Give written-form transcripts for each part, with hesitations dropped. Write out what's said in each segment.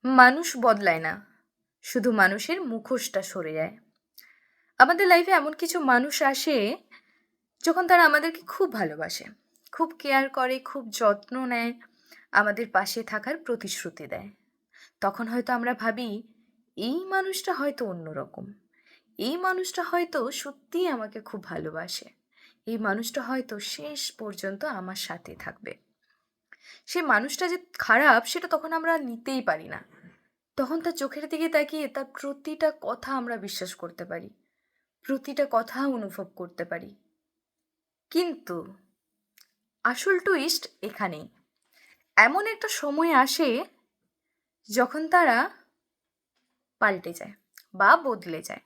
মানুষ বদলায় না, শুধু মানুষের মুখোশটা সরে যায়। আমাদের লাইফে এমন কিছু মানুষ আসে যখন তারা আমাদেরকে খুব ভালোবাসে, খুব কেয়ার করে, খুব যত্ন নেয়, আমাদের পাশে থাকার প্রতিশ্রুতি দেয়। তখন হয়তো আমরা ভাবি, এই মানুষটা হয়তো অন্যরকম, এই মানুষটা হয়তো সত্যিই আমাকে খুব ভালোবাসে, এই মানুষটা হয়তো শেষ পর্যন্ত আমার সাথে থাকবে। সে মানুষটা যে খারাপ সেটা তখন আমরা নিতেই পারি না। তখন তার চোখের দিকে তাকিয়ে তার প্রতিটা কথা আমরা বিশ্বাস করতে পারি, প্রতিটা কথা অনুভব করতে পারি। কিন্তু আসল টুইস্ট এখানেই। এমন একটা সময় আসে যখন তারা পাল্টে যায় বা বদলে যায়।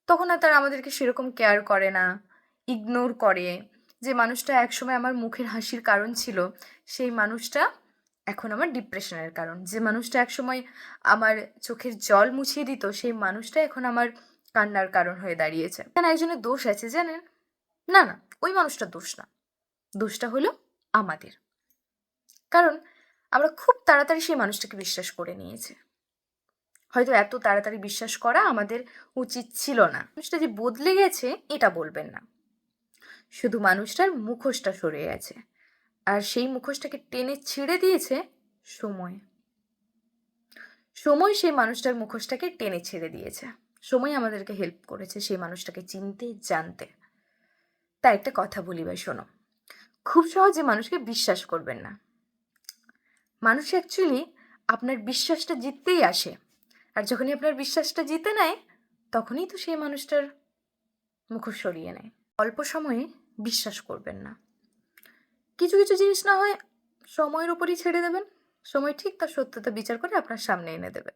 তখন আর তারা আমাদেরকে সেরকম কেয়ার করে না, ইগনোর করে। যে মানুষটা একসময় আমার মুখের হাসির কারণ ছিল, সেই মানুষটা এখন আমার ডিপ্রেশনের কারণ। যে মানুষটা একসময় আমার চোখের জল মুছিয়ে দিত, সেই মানুষটা এখন আমার কান্নার কারণ হয়ে দাঁড়িয়েছে। এখানে একজনের দোষ আছে জানেন? না না, ওই মানুষটার দোষ না, দোষটা হলো আমাদের। কারণ আমরা খুব তাড়াতাড়ি সেই মানুষটাকে বিশ্বাস করে নিয়েছি। হয়তো এত তাড়াতাড়ি বিশ্বাস করা আমাদের উচিত ছিল না। মানুষটা যে বদলে গেছে এটা বলবেন না, শুধু মানুষটার মুখোশটা সরে গেছে। আর সেই মুখোশটাকে টেনে ছিঁড়ে দিয়েছে সময়। সময় সেই মানুষটার মুখোশটাকে টেনে ছেড়ে দিয়েছে। সময় আমাদেরকে হেল্প করেছে সেই মানুষটাকে চিনতে, জানতে। তাই একটা কথা বলি ভাই, শোনো, খুব সহজে মানুষকে বিশ্বাস করবেন না। মানুষ অ্যাকচুয়ালি আপনার বিশ্বাসটা জিততেই আসে, আর যখনই আপনার বিশ্বাসটা জিতে নেয় তখনই তো সেই মানুষটার মুখোশ সরিয়ে নেয়। অল্প সময়ে বিশ্বাস করবেন না। কিছু কিছু জিনিস না হয় সময়ের উপরই ছেড়ে দেবেন, সময় ঠিক তার সত্যতা বিচার করে আপনার সামনে এনে দেবে।